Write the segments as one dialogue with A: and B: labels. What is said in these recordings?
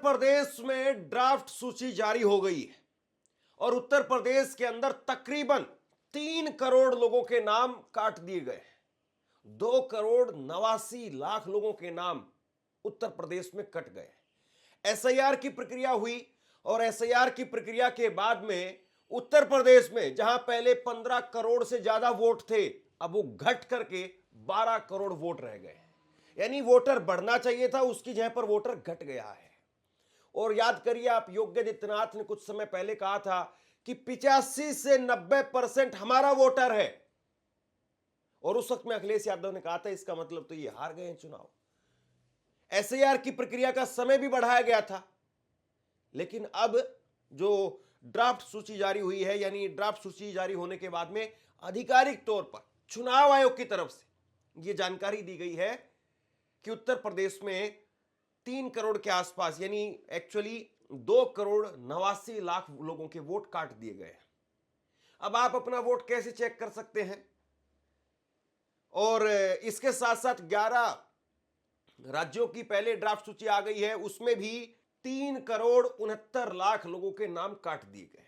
A: प्रदेश में ड्राफ्ट सूची जारी हो गई है और उत्तर प्रदेश के अंदर तकरीबन 3 करोड़ लोगों के नाम काट दिए गए। 2 करोड़ 89 लाख लोगों के नाम उत्तर प्रदेश में कट गए। एसआईआर की प्रक्रिया हुई और एसआईआर की प्रक्रिया के बाद में उत्तर प्रदेश में जहां पहले 15 करोड़ से ज्यादा वोट थे, अब वो घट करके 12 करोड़ वोट रह गए। यानी वोटर बढ़ना चाहिए था, उसकी जगह पर वोटर घट गया है। और याद करिए आप, योगी आदित्यनाथ ने कुछ समय पहले कहा था कि 85 से 90% हमारा वोटर है, और उस वक्त में अखिलेश यादव ने कहा था इसका मतलब तो ये हार गए हैं चुनाव। एसआईआर की प्रक्रिया का समय भी बढ़ाया गया था, लेकिन अब जो ड्राफ्ट सूची जारी हुई है, यानी ड्राफ्ट सूची जारी होने के बाद में आधिकारिक तौर पर चुनाव आयोग की तरफ से यह जानकारी दी गई है कि उत्तर प्रदेश में 3 करोड़ के आसपास, यानी एक्चुअली 2 करोड़ 89 लाख लोगों के वोट काट दिए गए हैं। अब आप अपना वोट कैसे चेक कर सकते हैं? और इसके साथ साथ 11 राज्यों की पहले ड्राफ्ट सूची आ गई है, उसमें भी 3 करोड़ 69 लाख लोगों के नाम काट दिए गए।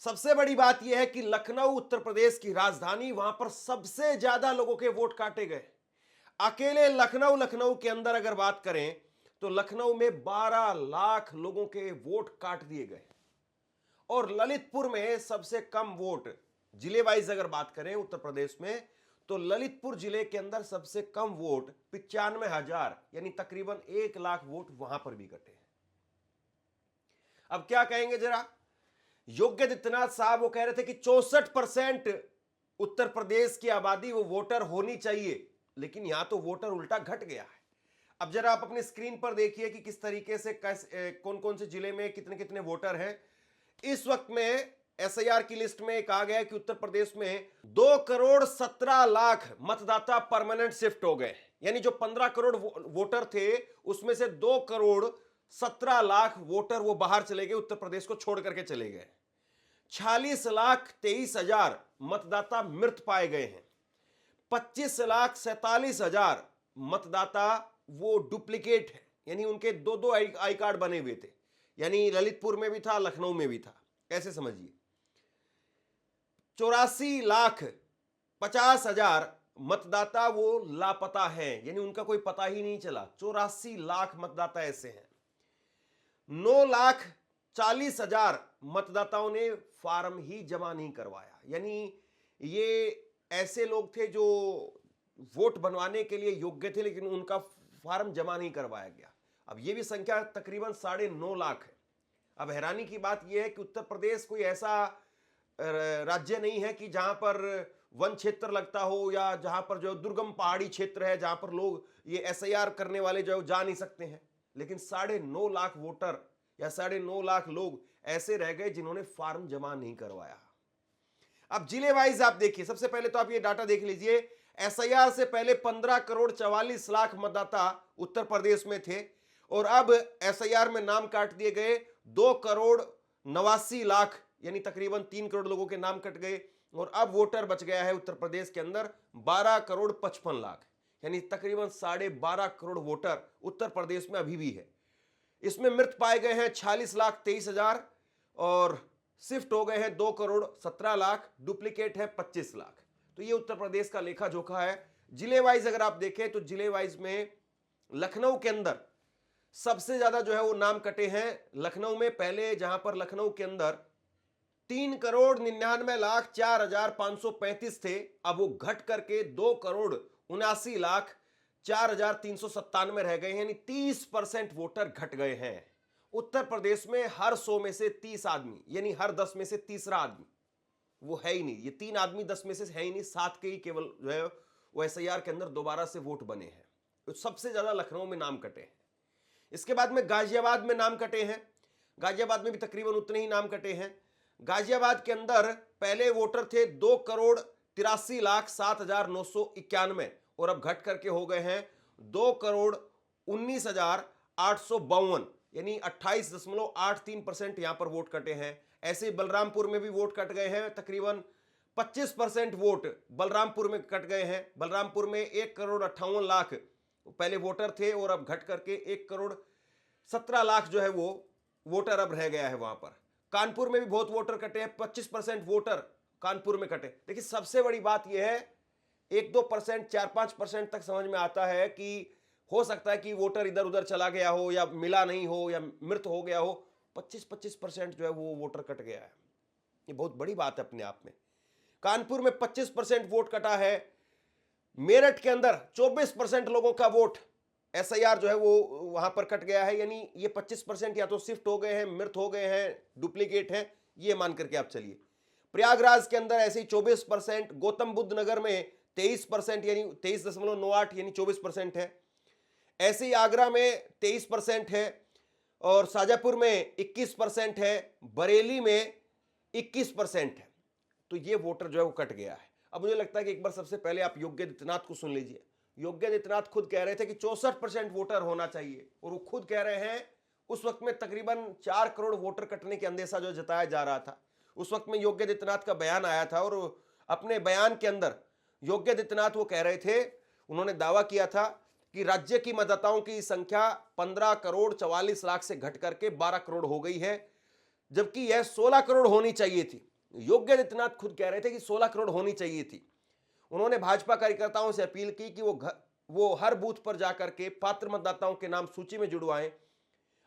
A: सबसे बड़ी बात यह है कि लखनऊ उत्तर प्रदेश की राजधानी, वहां पर सबसे ज्यादा लोगों के वोट काटे गए। अकेले लखनऊ के अंदर अगर बात करें तो लखनऊ में 12 लाख लोगों के वोट काट दिए गए। और ललितपुर में सबसे कम वोट, जिले वाइज अगर बात करें उत्तर प्रदेश में, तो ललितपुर जिले के अंदर सबसे कम वोट 95,000, यानी तकरीबन 1 लाख वोट वहां पर भी कटे हैं। अब क्या कहेंगे जरा? योगी आदित्यनाथ साहब वो कह रहे थे कि 64% उत्तर प्रदेश की आबादी वो वोटर होनी चाहिए, लेकिन यहां तो वोटर उल्टा घट गया है। अब जरा आप अपनी स्क्रीन पर देखिए कि किस तरीके से कौन कौन से जिले में कितने कितने वोटर हैं। इस वक्त में एसआईआर की लिस्ट में कहा गया है कि उत्तर प्रदेश में 2 करोड़ 17 लाख मतदाता परमानेंट शिफ्ट हो गए। यानी जो 15 करोड़ वोटर थे, उसमें से 2 करोड़ 17 लाख वोटर वो बाहर चले गए, उत्तर प्रदेश को छोड़ करके चले गए। 46,23,000 मतदाता मृत पाए गए हैं। 25,47,000 मतदाता वो डुप्लीकेट है, यानी उनके दो दो आई कार्ड बने हुए थे, यानी ललितपुर में भी था, लखनऊ में भी था। कैसे समझिए? 84,50,000 मतदाता वो लापता हैं, यानी उनका कोई पता ही नहीं चला। 84 लाख मतदाता ऐसे हैं। 9,40,000 मतदाताओं ने फॉर्म ही जमा नहीं करवाया, यानी ये ऐसे लोग थे जो वोट बनवाने के लिए योग्य थे, लेकिन उनका फॉर्म जमा नहीं करवाया गया। अब ये भी संख्या तकरीबन 9.5 लाख है। अब हैरानी की बात यह है कि उत्तर प्रदेश कोई ऐसा राज्य नहीं है कि जहां पर वन क्षेत्र लगता हो, या जहां पर जो दुर्गम पहाड़ी क्षेत्र है, जहां पर लोग ये एसआईआर करने वाले जो जा नहीं सकते हैं। लेकिन 9.5 लाख वोटर या 9.5 लाख लोग ऐसे रह गए जिन्होंने फॉर्म जमा नहीं करवाया। अब जिले वाइज आप देखिए, सबसे पहले तो आप ये डाटा देख लीजिए। एसआईआर से पहले 15 करोड़ 44 लाख मतदाता उत्तर प्रदेश में थे, और अब एसआईआर में नाम काट दिए गए 2 करोड़ 89 लाख, यानी तकरीबन 3 करोड़ लोगों के नाम कट गए। और अब वोटर बच गया है उत्तर प्रदेश के अंदर 12 करोड़ 55 लाख, यानी तकरीबन 12.5 करोड़ वोटर उत्तर प्रदेश में अभी भी है। इसमें मृत पाए गए हैं 46,23,000, और शिफ्ट हो गए हैं 2 करोड़ 17 लाख, डुप्लीकेट है 25 लाख। तो ये उत्तर प्रदेश का लेखा जोखा है। जिले वाइज अगर आप देखें तो जिले वाइज में लखनऊ के अंदर सबसे ज्यादा जो है वो नाम कटे हैं। लखनऊ में पहले, जहां पर लखनऊ के अंदर 3,99,04,535 थे, अब वो घट करके 2,79,04,397 रह गए हैं, यानी 30% वोटर घट गए हैं। उत्तर प्रदेश में हर 100 में से 30 आदमी, यानी हर 10 में से तीसरा आदमी वो है ही नहीं। ये 3 आदमी 10 में से है ही नहीं, 7 के ही केवल जो है वो एसआईआर के अंदर दोबारा से वोट बने हैं। तो सबसे ज्यादा लखनऊ में नाम कटे हैं। इसके बाद में गाजियाबाद में नाम कटे हैं। गाजियाबाद में भी तकरीबन उतने ही नाम कटे हैं। गाजियाबाद के अंदर पहले वोटर थे 2,83,07,991, और अब घट करके हो गए हैं 2,19,852, यानी 28.83% यहां पर वोट कटे हैं। ऐसे बलरामपुर में भी वोट कट गए हैं, तकरीबन 25% वोट बलरामपुर में कट गए हैं। बलरामपुर में 1,58,00,000 पहले वोटर थे, और अब घट करके 17 लाख जो है वो वोटर अब रह गया है वहां पर। कानपुर में भी बहुत वोटर कटे हैं, 25% वोटर कानपुर में कटे। देखिए सबसे बड़ी बात यह है, 1-2%, 4-5% तक समझ में आता है कि हो सकता है कि वोटर इधर उधर चला गया हो या मिला नहीं हो या मृत हो गया हो। 25% जो है वो वोटर कट गया है। ये बहुत बड़ी बात है अपने आप में। कानपुर में 25% वोट कटा है। मेरठ के अंदर 24% लोगों का वोट एसआईआर जो है वो वहां पर कट गया है। यानी ये 25% या तो शिफ्ट हो गए हैं, मृत हो गए हैं, डुप्लीकेट हैं, ये मान करके आप चलिए। प्रयागराज के अंदर ऐसे ही 24%, गौतम बुद्ध नगर में 23% यानी 23.98 यानी 24% है। ऐसे ही आगरा में 23% है और शाजापुर में 21% है, बरेली में 21% है। तो ये वोटर जो है वो कट गया है। अब मुझे लगता है कि एक बार सबसे पहले आप योगी आदित्यनाथ को सुन लीजिए। योगी आदित्यनाथ खुद कह रहे थे कि 64% वोटर होना चाहिए और वो खुद कह रहे हैं उस वक्त में तकरीबन 4 करोड़ वोटर कटने की अंदेशा जो जताया जा रहा था। उस वक्त में योगी आदित्यनाथ का बयान आया था और अपने बयान के अंदर योगी आदित्यनाथ वो कह रहे थे, उन्होंने दावा किया था कि राज्य की मतदाताओं की संख्या 15 करोड़ 44 लाख से घट करके 12 करोड़ हो गई है, जबकि यह 16 करोड़ होनी चाहिए थी। योगी आदित्यनाथ खुद कह रहे थे कि 16 करोड़ होनी चाहिए थी। उन्होंने भाजपा कार्यकर्ताओं से अपील की कि वो हर बूथ पर जाकर के पात्र मतदाताओं के नाम सूची में जुड़वाएं।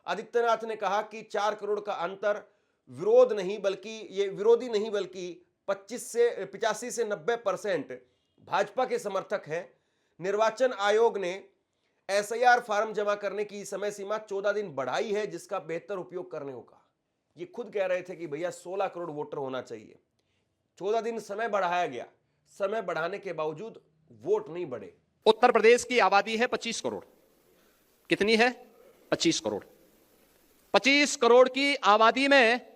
A: आदित्यनाथ ने कहा कि 4 करोड़ का अंतर विरोधी नहीं बल्कि 85 से 90% भाजपा के समर्थक हैं। निर्वाचन आयोग ने एसआईआर फॉर्म जमा करने की समय सीमा 14 दिन बढ़ाई है, जिसका बेहतर उपयोग करने को कहा। ये खुद कह रहे थे कि भैया 16 करोड़ वोटर होना चाहिए। 14 दिन समय बढ़ाया गया, समय बढ़ाने के बावजूद वोट नहीं बढ़े।
B: उत्तर प्रदेश की आबादी है 25 करोड़। कितनी है? 25 करोड़। 25 करोड़ की आबादी में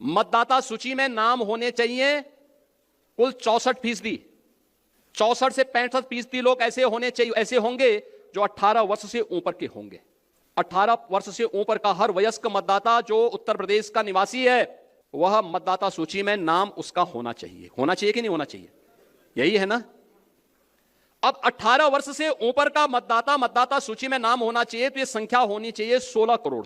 B: मतदाता सूची में नाम होने चाहिए कुल 64%। 64 से 65% लोग ऐसे होंगे जो 18 वर्ष से ऊपर के होंगे। 18 वर्ष से ऊपर का हर वयस्क मतदाता जो उत्तर प्रदेश का निवासी है, वह मतदाता सूची में नाम उसका होना चाहिए। होना चाहिए कि नहीं होना चाहिए? यही है ना। अब 18 वर्ष से ऊपर का मतदाता सूची में नाम होना चाहिए, तो यह संख्या होनी चाहिए 16 करोड़।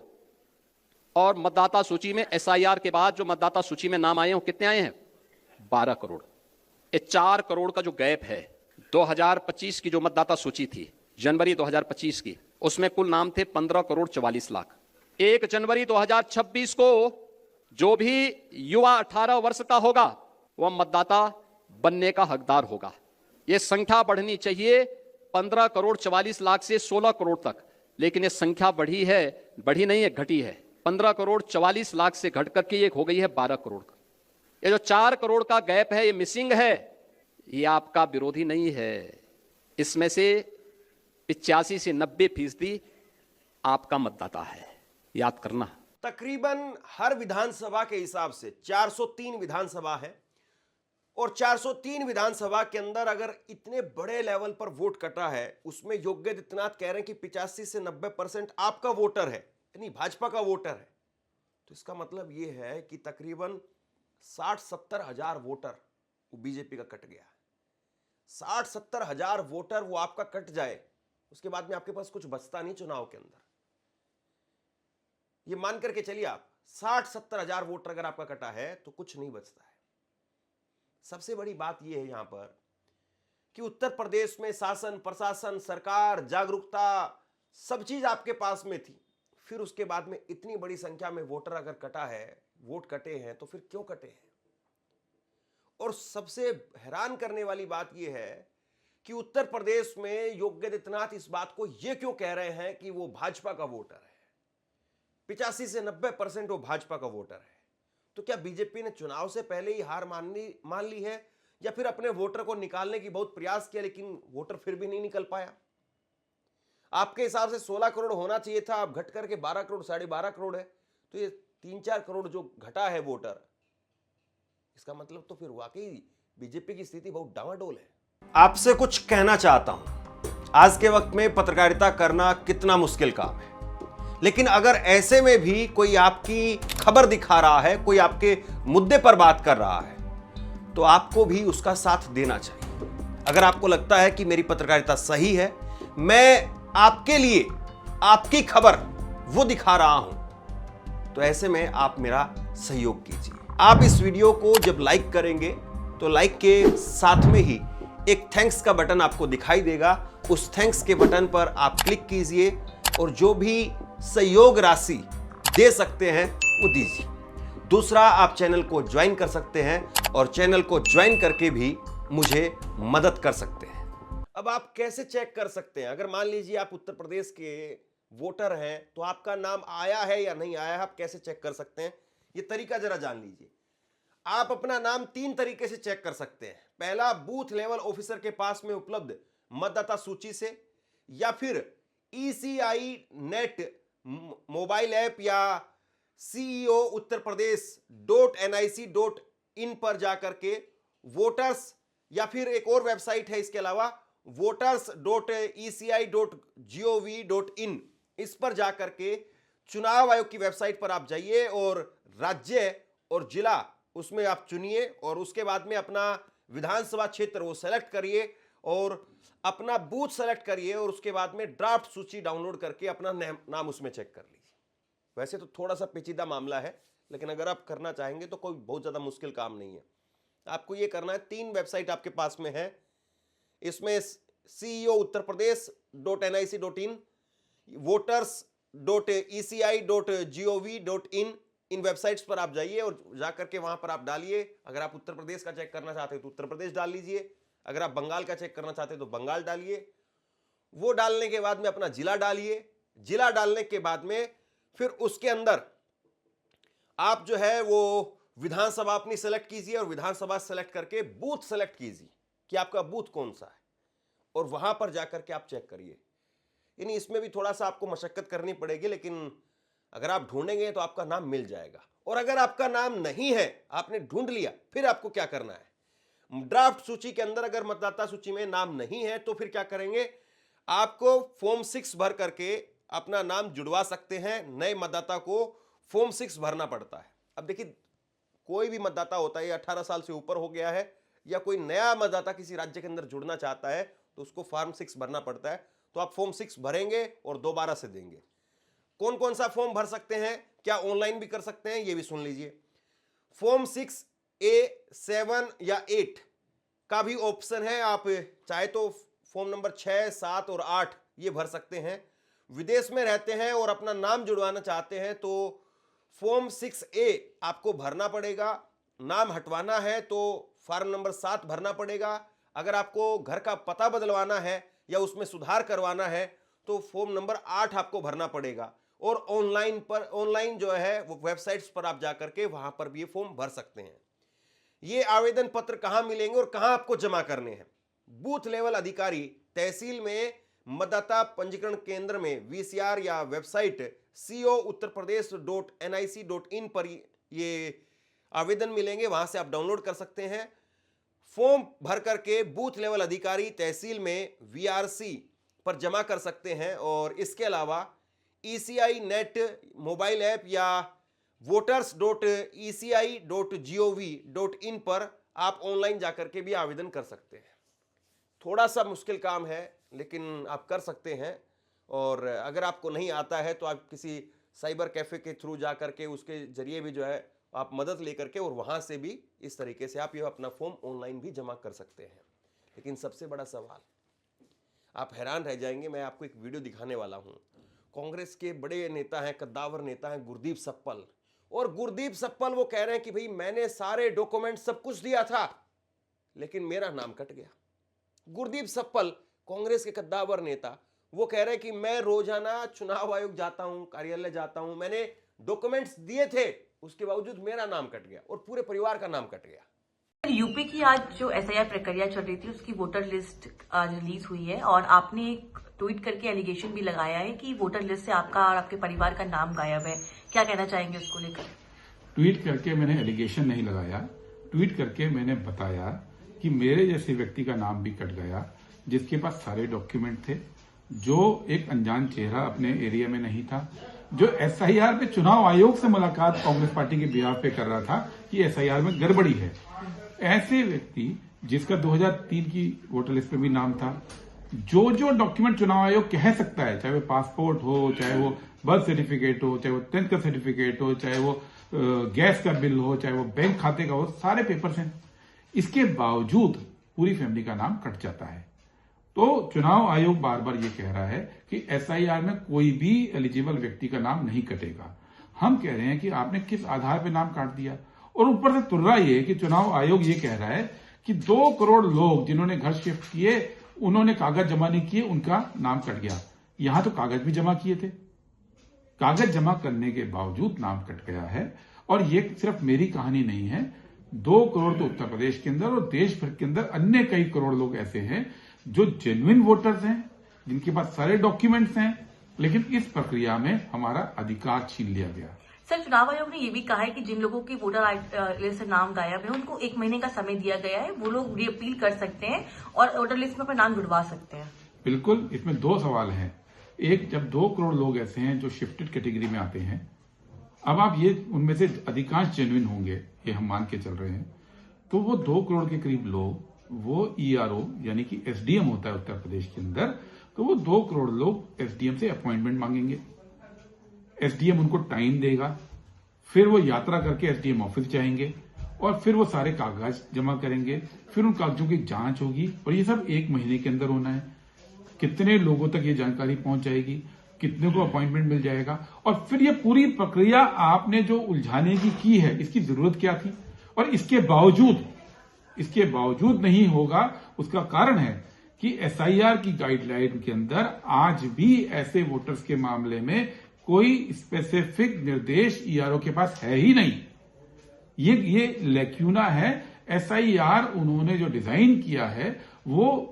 B: और मतदाता सूची में एसआईआर के बाद जो मतदाता सूची में नाम आए हैं वो कितने आए हैं? 12 करोड़। ये 4 करोड़ का जो गैप है, 2025 की जो मतदाता सूची थी जनवरी 2025 की, उसमें कुल नाम थे 15 करोड़ 44 लाख। 1 जनवरी 2026 को जो भी युवा 18 वर्ष का होगा वह मतदाता बनने का हकदार होगा। यह संख्या बढ़नी चाहिए 15 करोड़ 44 लाख से 16 करोड़ तक, लेकिन यह संख्या बढ़ी नहीं है, घटी है। 15 करोड़ 44 लाख से घट करके ये हो गई है 12 करोड़ का। ये जो 4 करोड़ का गैप है, ये मिसिंग है, ये आपका विरोधी नहीं है। इसमें से 85 से 90% आपका मतदाता है, याद करना।
A: तकरीबन हर विधानसभा के हिसाब से 403 विधानसभा है और 403 विधानसभा के अंदर अगर इतने बड़े लेवल पर वोट कटा है, उसमें योगी आदित्यनाथ कह रहे हैं कि 85 से 90% आपका वोटर है, यानी भाजपा का वोटर है। तो इसका मतलब यह है कि तकरीबन 60-70 हजार वोटर वो बीजेपी का कट गया। 60-70 हजार वोटर वो आपका कट जाए, उसके बाद में आपके पास कुछ बचता नहीं चुनाव के अंदर। ये मान करके चलिए आप 60-70 हजार वोटर अगर आपका कटा है तो कुछ नहीं बचता है। सबसे बड़ी बात यह है यहां पर कि उत्तर प्रदेश में शासन, प्रशासन, सरकार, जागरूकता, सब चीज आपके पास में थी। फिर उसके बाद में इतनी बड़ी संख्या में वोटर अगर कटा है, वोट कटे हैं, तो फिर क्यों कटे हैं? और सबसे हैरान करने वाली बात यह है कि उत्तर प्रदेश में योगी आदित्यनाथ इस बात को यह क्यों कह रहे हैं कि वो भाजपा का वोटर है। 85 से 90% वो भाजपा का वोटर है। तो क्या बीजेपी ने चुनाव से पहले ही हार मान ली है, या फिर अपने वोटर को निकालने की बहुत प्रयास किया लेकिन वोटर फिर भी नहीं निकल पाया? आपके हिसाब से 16 करोड़ होना चाहिए था, आप घट करके 12 करोड़ 12.5 करोड़ है। तो ये 3-4 करोड़ जो घटा है वोटर, इसका मतलब तो फिर वाकई बीजेपी की स्थिति बहुत डामाडोल है। आपसे कुछ कहना चाहता हूं। आज के वक्त में पत्रकारिता करना कितना मुश्किल काम है, लेकिन अगर ऐसे में भी कोई आपकी खबर दिखा रहा है, कोई आपके मुद्दे पर बात कर रहा है, तो आपको भी उसका साथ देना चाहिए। अगर आपको लगता है कि मेरी पत्रकारिता सही है, मैं आपके लिए आपकी खबर वो दिखा रहा हूं। तो ऐसे में आप मेरा सहयोग कीजिए। आप इस वीडियो को जब लाइक करेंगे तो लाइक के साथ में ही एक थैंक्स का बटन आपको दिखाई देगा। उस थैंक्स के बटन पर आप क्लिक कीजिए और जो भी सहयोग राशि दे सकते हैं वो दीजिए। दूसरा, आप चैनल को ज्वाइन कर सकते हैं और चैनल को ज्वाइन करके भी मुझे मदद कर सकते हैं। अब आप कैसे चेक कर सकते हैं? अगर मान लीजिए आप उत्तर प्रदेश के वोटर हैं तो आपका नाम आया है या नहीं आया है, आप कैसे चेक कर सकते हैं? ये तरीका जरा जान लीजिए। आप अपना नाम 3 तरीके से चेक कर सकते हैं। पहला, बूथ लेवल ऑफिसर के पास में उपलब्ध मतदाता सूची से, या फिर ECI नेट मोबाइल ऐप या CEO उत्तर प्रदेश .nic.in पर जाकर के वोटर्स, या फिर एक और वेबसाइट है इसके अलावा voters.eci.gov.in, इस पर जाकर के चुनाव आयोग की वेबसाइट पर आप जाइए और राज्य और जिला उसमें आप चुनिए और उसके बाद में अपना विधानसभा क्षेत्र वो सेलेक्ट करिए और अपना बूथ सेलेक्ट करिए और उसके बाद में ड्राफ्ट सूची डाउनलोड करके अपना नाम उसमें चेक कर लीजिए। वैसे तो थोड़ा सा पेचीदा मामला है, लेकिन अगर आप करना चाहेंगे तो कोई बहुत ज़्यादा मुश्किल काम नहीं है। आपको ये करना है, 3 वेबसाइट आपके पास में है। इसमें CEO Uttar Pradesh .nic.in, voters.eci.gov.in, इन वेबसाइट्स पर आप जाइए और जाकर के वहां पर आप डालिए। अगर आप उत्तर प्रदेश का चेक करना चाहते हैं तो उत्तर प्रदेश डाल लीजिए, अगर आप बंगाल का चेक करना चाहते हैं तो बंगाल डालिए। वो डालने के बाद में अपना जिला डालिए। जिला डालने के बाद में फिर उसके अंदर आप जो है वो विधानसभा अपनी सेलेक्ट कीजिए और विधानसभा सेलेक्ट करके बूथ सेलेक्ट कीजिए कि आपका बूथ कौन सा है और वहां पर जाकर के आप चेक करिए। यानी इसमें भी थोड़ा सा आपको मशक्कत करनी पड़ेगी, लेकिन अगर आप ढूंढेंगे तो आपका नाम मिल जाएगा। और अगर आपका नाम नहीं है, आपने ढूंढ लिया, फिर आपको क्या करना है? ड्राफ्ट सूची के अंदर अगर मतदाता सूची में नाम नहीं है तो फिर क्या करेंगे? आपको फॉर्म 6 भर करके अपना नाम जुड़वा सकते हैं। नए मतदाता को फॉर्म 6 भरना पड़ता है। अब देखिए, कोई भी मतदाता होता है, 18 साल से ऊपर हो गया है या कोई नया मतदाता किसी राज्य के अंदर जुड़ना चाहता है तो उसको फॉर्म 6 भरना पड़ता है। तो आप फॉर्म 6 भरेंगे और दोबारा से देंगे। कौन कौन सा फॉर्म भर सकते हैं? क्या ऑनलाइन भी कर सकते हैं? ये भी सुन लीजिए। फॉर्म 6A, 7 या 8 का भी ऑप्शन है। आप चाहे तो फॉर्म नंबर 6, 7 और 8 ये भर सकते हैं। विदेश में रहते हैं और अपना नाम जुड़वाना चाहते हैं तो फॉर्म 6A आपको भरना पड़ेगा। नाम हटवाना है तो फॉर्म नंबर 7 भरना पड़ेगा। अगर आपको घर का पता बदलवाना है या उसमें सुधार करवाना है तो फॉर्म नंबर 8 आपको भरना पड़ेगा। और ऑनलाइन जो है वो वेबसाइट्स पर आप जाकर के वहां पर भी ये फॉर्म भर सकते हैं। ये आवेदन पत्र कहां मिलेंगे और कहां आपको जमा करने हैं? बूथ लेवल अधिकारी तहसील में मतदाता पंजीकरण केंद्र में VCR या website CO Uttar Pradesh .nic.in पर ये आवेदन मिलेंगे, वहां से आप डाउनलोड कर सकते हैं। फॉर्म भर करके बूथ लेवल अधिकारी तहसील में VRC पर जमा कर सकते हैं। और इसके अलावा ECI नेट मोबाइल ऐप या voters.eci.gov.in पर आप ऑनलाइन जाकर के भी आवेदन कर सकते हैं। थोड़ा सा मुश्किल काम है, लेकिन आप कर सकते हैं। और अगर आपको नहीं आता है तो आप किसी साइबर कैफे के थ्रू जा करके उसके जरिए भी जो है आप मदद लेकर के और वहाँ से भी इस तरीके से आप ये अपना फॉर्म ऑनलाइन भी जमा कर सकते हैं। लेकिन सबसे बड़ा सवाल, आप हैरान रह जाएंगे, मैं आपको एक वीडियो दिखाने वाला हूँ। कांग्रेस के बड़े नेता हैं, कद्दावर नेता हैं गुरदीप सप्पल, और गुरदीप सप्पल वो कह रहे हैं कि भाई मैंने सारे डॉक्यूमेंट सब कुछ दिया था लेकिन मेरा नाम कट गया। गुरदीप सप्पल कांग्रेस के कद्दावर नेता वो कह रहे हैं कि मैं रोजाना चुनाव आयोग जाता हूं, कार्यालय जाता हूं, मैंने डॉक्यूमेंट्स दिए थे, उसके बावजूद मेरा नाम कट गया और पूरे परिवार का नाम कट गया।
C: यूपी की आज जो SIR प्रक्रिया चल रही थी उसकी वोटर लिस्ट आज रिलीज हुई है और आपने एक ट्वीट करके एलिगेशन भी लगाया है कि वोटर लिस्ट से आपका और आपके परिवार का नाम गायब है। क्या कहना चाहेंगे उसको लेकर?
D: ट्वीट करके मैंने एलिगेशन नहीं लगाया, ट्वीट करके मैंने बताया कि मेरे जैसे व्यक्ति का नाम भी कट गया जिसके पास सारे डॉक्यूमेंट थे, जो एक अनजान चेहरा अपने एरिया में नहीं था, जो SIR पे चुनाव आयोग से मुलाकात कांग्रेस पार्टी के बिहाफ पे कर रहा था कि SIR में गड़बड़ी है। ऐसे व्यक्ति जिसका 2003 की वोटर लिस्ट पे भी नाम था, जो जो डॉक्यूमेंट चुनाव आयोग कह सकता है, चाहे वो पासपोर्ट हो, चाहे वो बर्थ सर्टिफिकेट हो, चाहे वो 10th का सर्टिफिकेट हो, चाहे वो गैस का बिल हो, चाहे वो बैंक खाते का हो, सारे पेपर्स हैं। इसके बावजूद पूरी फैमिली का नाम कट जाता है। तो चुनाव आयोग बार बार ये कह रहा है कि एसआईआर में कोई भी एलिजिबल व्यक्ति का नाम नहीं कटेगा। हम कह रहे हैं कि आपने किस आधार पर नाम काट दिया। और ऊपर से तुर्रा ये कि चुनाव आयोग ये कह रहा है कि 2 करोड़ लोग जिन्होंने घर शिफ्ट किए, उन्होंने कागज जमा नहीं किए, उनका नाम कट गया। यहां तो कागज भी जमा किए थे, कागज जमा करने के बावजूद नाम कट गया है। और ये सिर्फ मेरी कहानी नहीं है, 2 करोड़ तो उत्तर प्रदेश के अंदर और देश भर के अंदर अन्य कई करोड़ लोग ऐसे हैं जो जेन्युइन वोटर्स हैं, जिनके पास सारे डॉक्यूमेंट्स हैं, लेकिन इस प्रक्रिया में हमारा अधिकार छीन लिया गया।
C: सर, चुनाव आयोग ने ये भी कहा है कि जिन लोगों के वोटर लिस्ट से नाम गायब है, उनको 1 महीने का समय दिया गया है, वो लोग रीअपील कर सकते हैं और वोटर लिस्ट में अपना नाम जुड़वा सकते हैं।
D: बिल्कुल, इसमें 2 सवाल हैं। एक, जब 2 करोड़ लोग ऐसे हैं जो शिफ्टेड कैटेगरी में आते हैं, अब आप ये उनमें से अधिकांश जेन्युइन होंगे, ये हम मान के चल रहे हैं, तो वो 2 करोड़ के करीब लोग, वो ईआरओ यानी कि एसडीएम होता है उत्तर प्रदेश के अंदर, तो वो 2 करोड़ लोग एसडीएम से अपॉइंटमेंट मांगेंगे। एसडीएम उनको टाइम देगा, फिर वो यात्रा करके एसडीएम ऑफिस जाएंगे और फिर वो सारे कागज जमा करेंगे, फिर उन कागजों की जांच होगी और ये सब 1 महीने के अंदर होना है। कितने लोगों तक ये जानकारी पहुंच जाएगी, कितने को अपॉइंटमेंट मिल जाएगा, और फिर ये पूरी प्रक्रिया आपने जो उलझाने की है, इसकी जरूरत क्या थी? और इसके बावजूद नहीं होगा। उसका कारण है कि एसआईआर की गाइडलाइन के अंदर आज भी ऐसे वोटर्स के मामले में कोई स्पेसिफिक निर्देश ईआरओ के पास है ही नहीं। ये लैक्यूना है। एसआईआर उन्होंने जो डिजाइन किया है वो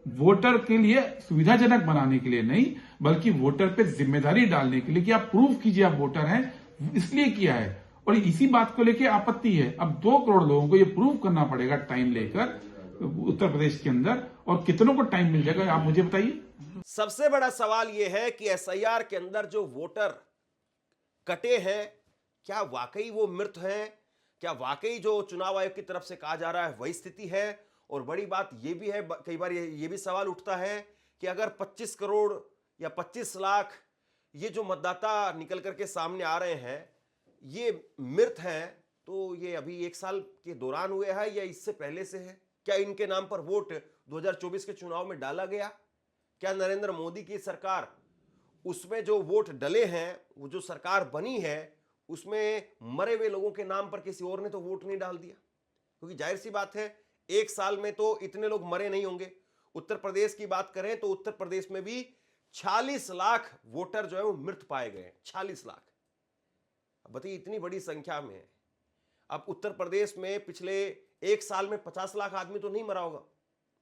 D: वोटर के लिए सुविधाजनक बनाने के लिए नहीं, बल्कि वोटर पे जिम्मेदारी डालने के लिए कि आप प्रूफ कीजिए आप वोटर हैं, इसलिए किया है। और इसी बात को लेकर आपत्ति है। अब 2 करोड़ लोगों को ये प्रूफ करना पड़ेगा टाइम लेकर उत्तर प्रदेश के अंदर, और कितनों को टाइम मिल जाएगा आप मुझे बताइए।
A: सबसे बड़ा सवाल यह है कि एसआईआर के अंदर जो वोटर कटे हैं, क्या वाकई वो मृत हैं? क्या वाकई जो चुनाव आयोग की तरफ से कहा जा रहा है वही स्थिति है? और बड़ी बात यह भी है, कई बार ये भी सवाल उठता है कि अगर 25 करोड़ या 25 लाख ये जो मतदाता निकल करके सामने आ रहे हैं, ये मृत हैं, तो ये अभी 1 साल के दौरान हुए हैं या इससे पहले से है? क्या इनके नाम पर वोट 2024 के चुनाव में डाला गया? क्या नरेंद्र मोदी की सरकार, उसमें जो वोट डले हैं, वो जो सरकार बनी है, उसमें मरे हुए लोगों के नाम पर किसी और ने तो वोट नहीं डाल दिया? क्योंकि जाहिर सी बात है 1 साल में तो इतने लोग मरे नहीं होंगे। उत्तर प्रदेश की बात करें तो उत्तर प्रदेश में भी 46 लाख वोटर जो है वो मृत पाए गए। 46 लाख, अब बताइए इतनी बड़ी संख्या में। अब उत्तर प्रदेश में पिछले 1 साल में 50 लाख आदमी तो नहीं मरा होगा,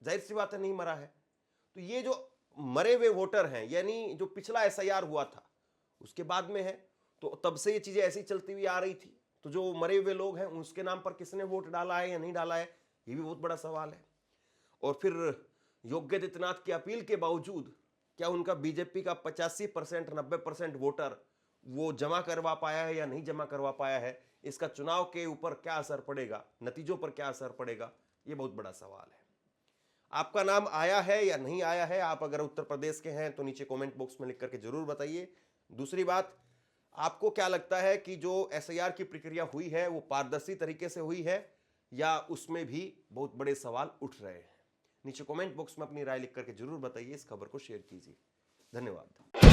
A: जाहिर सी बात है नहीं मरा है। तो ये जो मरे हुए वोटर हैं, यानी जो पिछला एसआईआर हुआ था उसके बाद में है, तो तब से ये चीजें ऐसी चलती हुई आ रही थी। तो जो मरे हुए लोग हैं उसके नाम पर किसने वोट डाला है या नहीं डाला है, ये भी बहुत बड़ा सवाल है। और फिर योगी आदित्यनाथ की अपील के बावजूद क्या उनका बीजेपी का 85% 90% वोटर वो जमा करवा पाया है या नहीं जमा करवा पाया है? इसका चुनाव के ऊपर क्या असर पड़ेगा, नतीजों पर क्या असर पड़ेगा, ये बहुत बड़ा सवाल है। आपका नाम आया है या नहीं आया है? आप अगर उत्तर प्रदेश के हैं तो नीचे कमेंट बॉक्स में लिख करके जरूर बताइए। दूसरी बात, आपको क्या लगता है कि जो एसआईआर की प्रक्रिया हुई है वो पारदर्शी तरीके से हुई है या उसमें भी बहुत बड़े सवाल उठ रहे हैं? नीचे कमेंट बॉक्स में अपनी राय लिख करके जरूर बताइए। इस खबर को शेयर कीजिए। धन्यवाद।